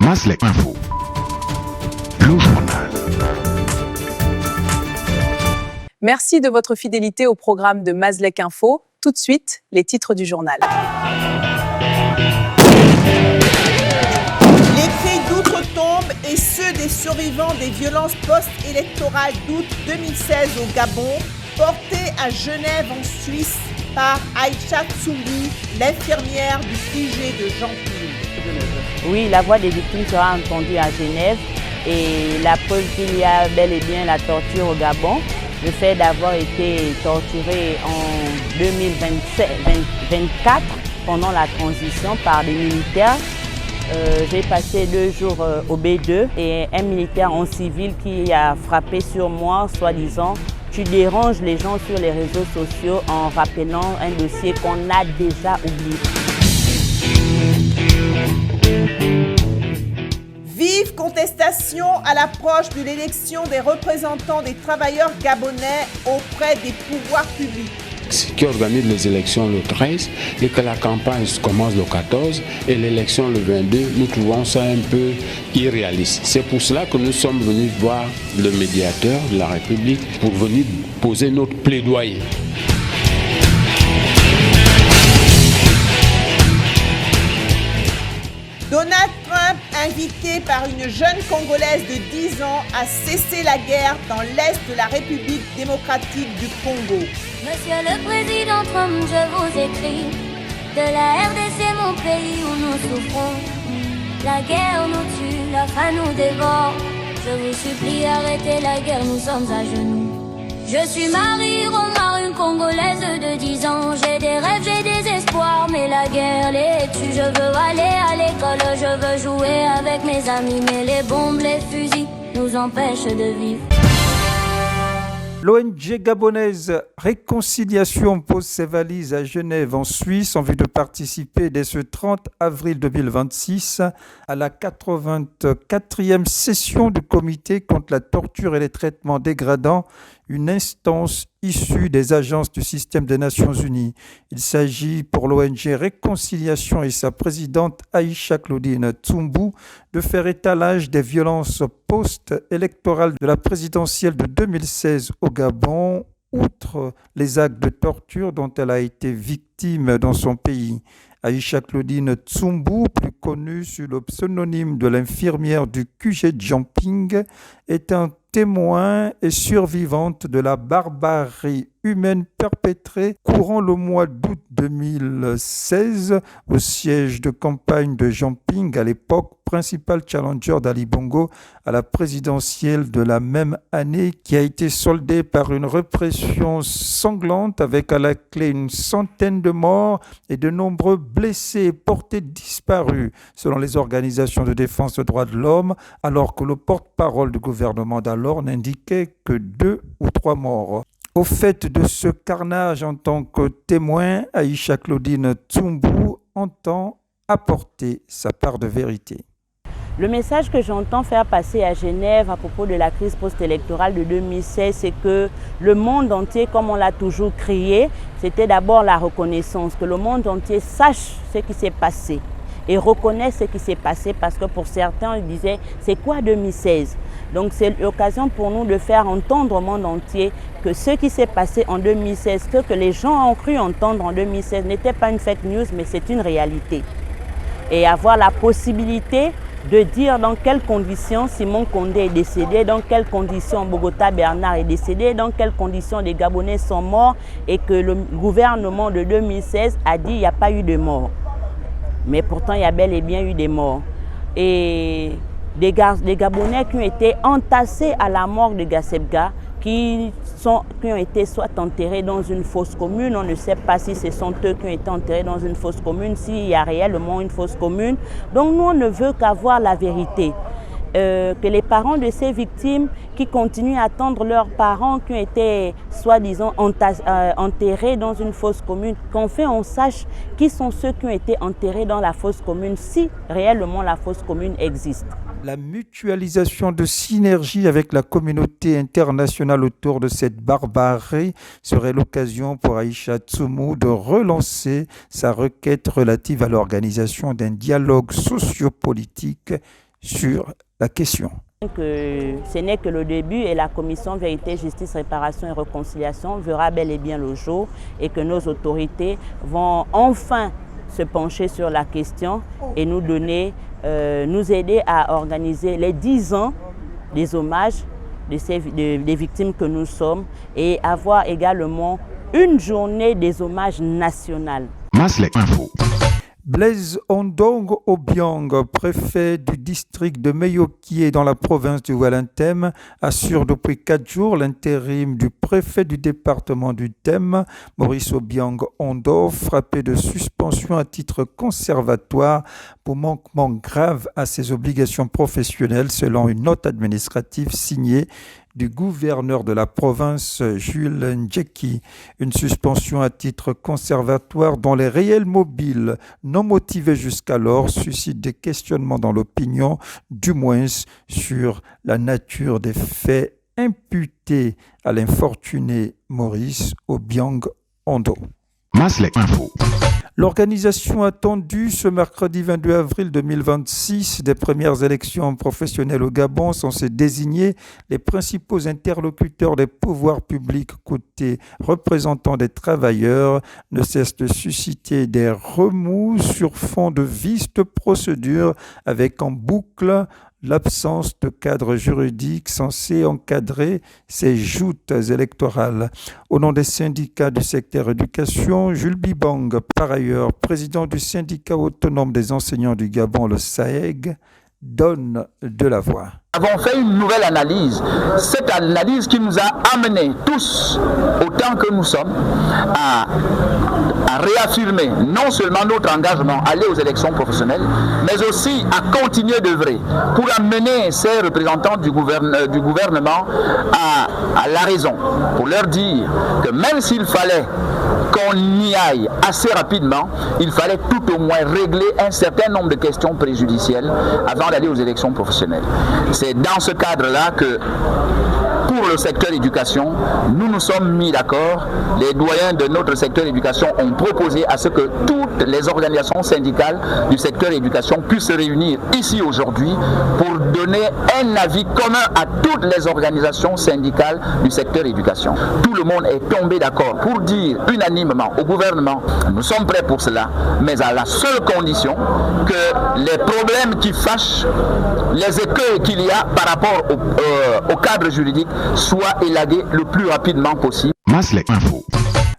Mazlek Info, le journal. Merci de votre fidélité au programme de Mazlek Info. Tout de suite, les titres du journal. Les cris d'outre-tombe et ceux des survivants des violences post-électorales d'août 2016 au Gabon, portés à Genève en Suisse par Aïcha Tsoumbou, l'infirmière du QG de Jean-Ping. Oui, la voix des victimes sera entendue à Genève et la preuve qu'il y a bel et bien la torture au Gabon, le fait d'avoir été torturé en 2024 pendant la transition par des militaires. J'ai passé 2 jours au B2 et un militaire en civil qui a frappé sur moi, soi-disant « Tu déranges les gens sur les réseaux sociaux en rappelant un dossier qu'on a déjà oublié ». Vive contestation à l'approche de l'élection des représentants des travailleurs gabonais auprès des pouvoirs publics. Qui organise les élections le 13 et que la campagne commence le 14 et l'élection le 22, nous trouvons ça un peu irréaliste. C'est pour cela que nous sommes venus voir le médiateur de la République pour venir poser notre plaidoyer. Donald Trump, invité par une jeune Congolaise de 10 ans à cesser la guerre dans l'est de la République démocratique du Congo. Monsieur le Président Trump, je vous écris de la RDC, mon pays où nous souffrons. La guerre nous tue, la faim nous dévore. Je vous supplie, arrêtez la guerre, nous sommes à genoux. Je suis Marie Romar, une Congolaise de 10 ans. J'ai des rêves, j'ai des espoirs, mais la guerre les tue. Je veux aller à l'école, je veux jouer avec mes amis, mais les bombes, les fusils nous empêchent de vivre. L'ONG gabonaise Réconciliation pose ses valises à Genève en Suisse en vue de participer dès ce 30 avril 2026 à la 84e session du comité contre la torture et les traitements dégradants, une instance issue des agences du système des Nations Unies. Il s'agit pour l'ONG Réconciliation et sa présidente Aïcha Claudine Tsoumbou de faire étalage des violences post-électorales de la présidentielle de 2016 au Gabon, outre les actes de torture dont elle a été victime dans son pays. Aïcha Claudine Tsoumbou, plus connue sous le pseudonyme de l'infirmière du QG de Jean-Ping, est un témoin et survivante de la barbarie humaine perpétrée courant le mois d'août 2016 au siège de campagne de Jean-Ping, à l'époque principal challenger d'Ali Bongo à la présidentielle de la même année, qui a été soldée par une répression sanglante avec à la clé une centaine de morts et de nombreux blessés et portés disparus, selon les organisations de défense des droits de l'homme, alors que le porte-parole du gouvernement d'alors n'indiquait que 2 ou 3 morts. Au fait de ce carnage, en tant que témoin, Aïcha Claudine Tsoumbou entend apporter sa part de vérité. Le message que j'entends faire passer à Genève à propos de la crise post-électorale de 2016, c'est que le monde entier, comme on l'a toujours crié, c'était d'abord la reconnaissance, que le monde entier sache ce qui s'est passé et reconnaisse ce qui s'est passé, parce que pour certains, ils disaient « c'est quoi 2016 ?» Donc c'est l'occasion pour nous de faire entendre au monde entier que ce qui s'est passé en 2016, ce que les gens ont cru entendre en 2016 n'était pas une fake news, mais c'est une réalité. Et avoir la possibilité de dire dans quelles conditions Simon Condé est décédé, dans quelles conditions Bogota Bernard est décédé, dans quelles conditions les Gabonais sont morts, et que le gouvernement de 2016 a dit qu'il n'y a pas eu de mort. Mais pourtant, il y a bel et bien eu des morts. Et des Gabonais qui ont été entassés à la morgue de Gassebga, qui ont été soit enterrés dans une fosse commune, on ne sait pas si ce sont eux qui ont été enterrés dans une fosse commune, s'il y a réellement une fosse commune. Donc nous, on ne veut qu'avoir la vérité. Que les parents de ces victimes qui continuent à attendre leurs parents qui ont été soi-disant enterrés dans une fosse commune, qu'enfin on sache qui sont ceux qui ont été enterrés dans la fosse commune, si réellement la fosse commune existe. La mutualisation de synergie avec la communauté internationale autour de cette barbarie serait l'occasion pour Aïcha Tsoumbou de relancer sa requête relative à l'organisation d'un dialogue sociopolitique sur la question. Que ce n'est que le début et la commission Vérité, Justice, Réparation et Réconciliation verra bel et bien le jour et que nos autorités vont enfin se pencher sur la question et nous donner, nous aider à organiser les 10 ans des hommages des victimes que nous sommes et avoir également une journée des hommages nationales. Maslek Info. Blaise Ondong Obiang, préfet du district de Meyokie dans la province du Walantem, assure depuis 4 jours l'intérim du préfet du département du Thème, Maurice Obiang Ondo, frappé de suspension à titre conservatoire pour manquement grave à ses obligations professionnelles selon une note administrative signée du gouverneur de la province, Jules Ndjeki. Une suspension à titre conservatoire dont les réels mobiles non motivés jusqu'alors suscitent des questionnements dans l'opinion, du moins sur la nature des faits imputés à l'infortuné Maurice Obiang Ondo. Maslek Info. L'organisation attendue ce mercredi 22 avril 2026 des premières élections professionnelles au Gabon censées désigner les principaux interlocuteurs des pouvoirs publics côté représentants des travailleurs ne cesse de susciter des remous sur fond de vices de procédure avec en boucle l'absence de cadre juridique censé encadrer ces joutes électorales. Au nom des syndicats du secteur éducation, Jules Bibang, par ailleurs président du syndicat autonome des enseignants du Gabon, le SAEG, donne de la voix. Nous avons fait une nouvelle analyse. Cette analyse qui nous a amenés tous, autant que nous sommes, à réaffirmer non seulement notre engagement à aller aux élections professionnelles, mais aussi à continuer d'œuvrer pour amener ces représentants du gouvernement à la raison, pour leur dire que même s'il fallait qu'on y aille assez rapidement, il fallait tout au moins régler un certain nombre de questions préjudicielles avant d'aller aux élections professionnelles. C'est dans ce cadre-là que, pour le secteur éducation, nous nous sommes mis d'accord. Les doyens de notre secteur éducation ont proposé à ce que toutes les organisations syndicales du secteur éducation puissent se réunir ici aujourd'hui pour donner un avis commun à toutes les organisations syndicales du secteur éducation. Tout le monde est tombé d'accord pour dire unanimement au gouvernement, nous sommes prêts pour cela, mais à la seule condition que les problèmes qui fâchent, les écueils qu'il y a par rapport au cadre juridique soient élagués le plus rapidement possible. Maslek Info.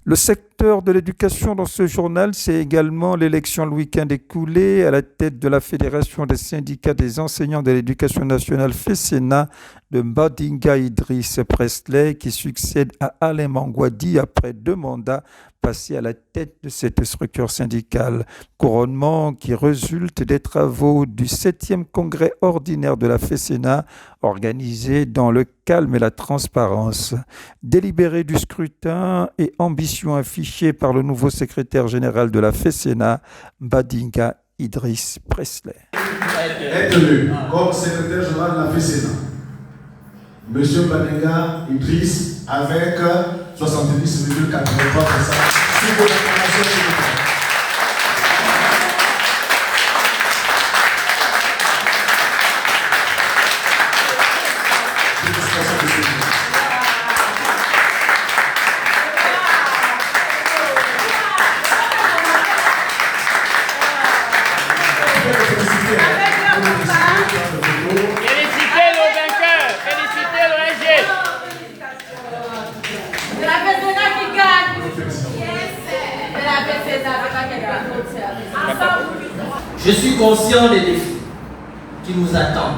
Le secteur de l'éducation dans ce journal, c'est également l'élection le week-end écoulé à la tête de la Fédération des syndicats des enseignants de l'éducation nationale FESENA de Mbadinga Idriss Presley qui succède à Alain Mangwadi après 2 mandats passés à la tête de cette structure syndicale. Couronnement qui résulte des travaux du 7e congrès ordinaire de la FESENA organisé dans le calme et la transparence. Délibéré du scrutin et ambition affichée par le nouveau secrétaire général de la FESENA, Mbadinga Idriss Presley. Est élu comme secrétaire général de la FESENA, M. Mbadinga Idriss avec 70,83%. Sur vos acclamations, Je suis conscient des défis qui nous attendent.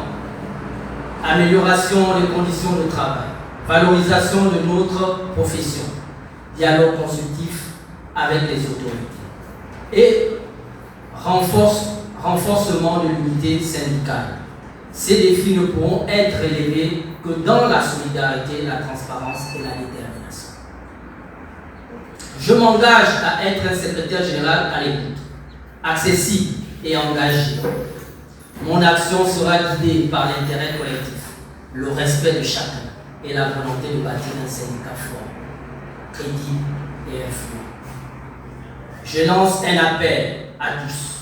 Amélioration des conditions de travail, valorisation de notre profession, dialogue constructif avec les autorités et renforcement de l'unité syndicale. Ces défis ne pourront être relevés que dans la solidarité, la transparence et la détermination. Je m'engage à être un secrétaire général à l'écoute, accessible et engagé. Mon action sera guidée par l'intérêt collectif, le respect de chacun et la volonté de bâtir un syndicat fort, crédible et influent. Je lance un appel à tous.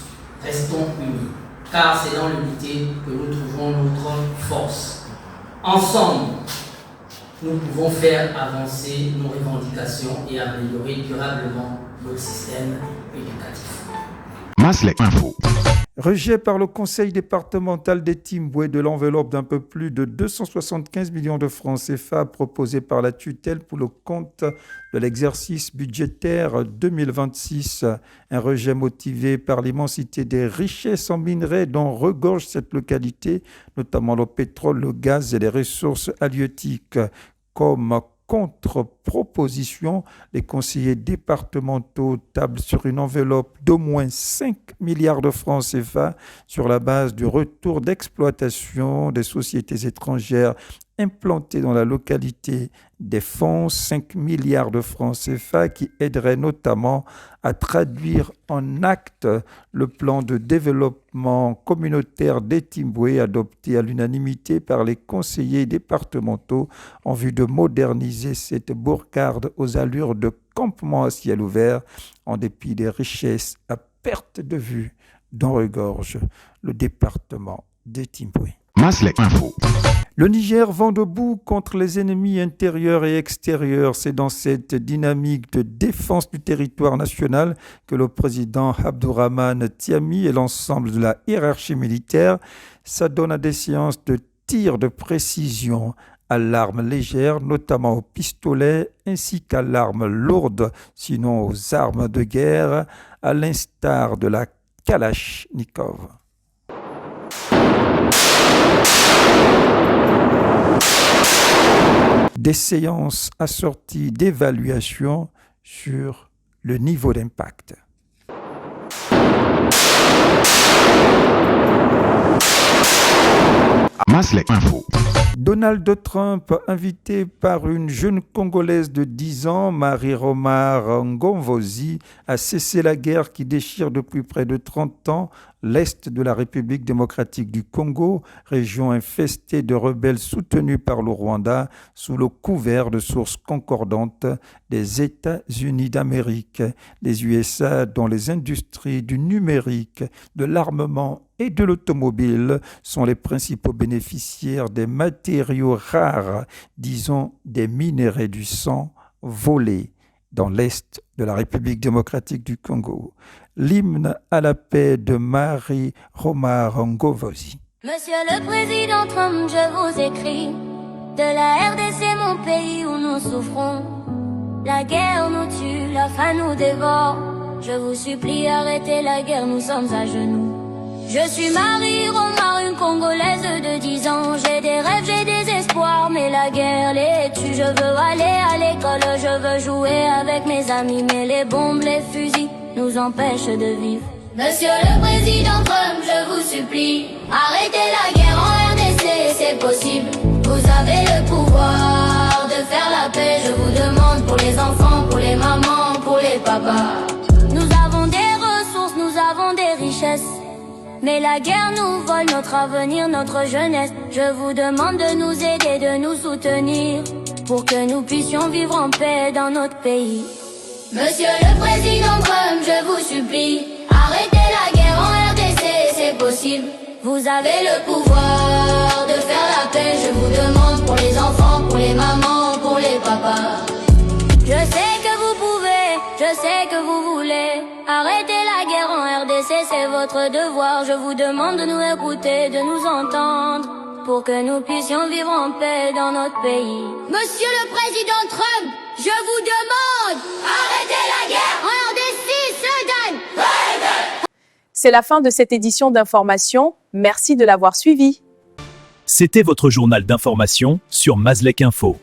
Restons unis. car c'est dans l'unité que nous trouvons notre force. Ensemble, nous pouvons faire avancer nos revendications et améliorer durablement notre système éducatif. Maslek Info. Rejet par le conseil départemental des Timboué de l'enveloppe d'un peu plus de 275 millions de francs CFA proposée par la tutelle pour le compte de l'exercice budgétaire 2026. Un rejet motivé par l'immensité des richesses en minerais dont regorge cette localité, notamment le pétrole, le gaz et les ressources halieutiques. Comme contre-proposition, les conseillers départementaux tablent sur une enveloppe d'au moins 5 milliards de francs CFA sur la base du retour d'exploitation des sociétés étrangères implantées dans la localité, des fonds 5 milliards de francs CFA qui aideraient notamment à traduire en actes le plan de développement communautaire des Timboué adopté à l'unanimité par les conseillers départementaux en vue de moderniser cette bourgade aux allures de campement à ciel ouvert en dépit des richesses à perte de vue dont regorge le département des Timboué. Maslek Info. Le Niger vent debout contre les ennemis intérieurs et extérieurs. C'est dans cette dynamique de défense du territoire national que le président Abdourahmane Tiani et l'ensemble de la hiérarchie militaire s'adonnent à des séances de tir de précision à l'arme légère, notamment au pistolet, ainsi qu'à l'arme lourde, sinon aux armes de guerre, à l'instar de la Kalachnikov. Des séances assorties d'évaluation sur le niveau d'impact. Maslek Info. Donald Trump, invité par une jeune Congolaise de 10 ans, Marie-Romare Ngomvozi, a cessé la guerre qui déchire depuis près de 30 ans l'Est de la République démocratique du Congo, région infestée de rebelles soutenus par le Rwanda sous le couvert de sources concordantes des États-Unis d'Amérique. Les USA, dont les industries du numérique, de l'armement et de l'automobile sont les principaux bénéficiaires des matériaux rares, disons des minerais du sang, volés dans l'Est de la République démocratique du Congo. L'hymne à la paix de Marie-Romare Ngomvozi. Monsieur le Président Trump, je vous écris de la RDC, mon pays où nous souffrons. La guerre nous tue, la faim nous dévore. Je vous supplie, arrêtez la guerre, nous sommes à genoux. Je suis Marie-Romare, une Congolaise de 10 ans. J'ai des rêves, j'ai des espoirs, mais la guerre les tue. Je veux aller à l'école, je veux jouer avec mes amis, mais les bombes, les fusils nous empêchent de vivre. Monsieur le Président Trump, je vous supplie, arrêtez la guerre en RDC, c'est possible. Vous avez le pouvoir de faire la paix, je vous demande, pour les enfants, pour les mamans, pour les papas. Nous avons des ressources, nous avons des richesses, mais la guerre nous vole notre avenir, notre jeunesse. Je vous demande de nous aider, de nous soutenir, pour que nous puissions vivre en paix dans notre pays. Monsieur le Président Trump, je vous supplie, arrêtez la guerre en RDC, c'est possible. Vous avez le pouvoir de faire la paix, je vous demande, pour les enfants, pour les mamans, pour les papas. Je sais que vous pouvez, je sais que vous voulez arrêter la guerre en RDC, c'est votre devoir. Je vous demande de nous écouter, de nous entendre, pour que nous puissions vivre en paix dans notre pays. Monsieur le Président Trump, je vous demande, arrêtez la guerre en RDC, Soudan. C'est la fin de cette édition d'information. Merci de l'avoir suivi. C'était votre journal d'information sur Maslek Info.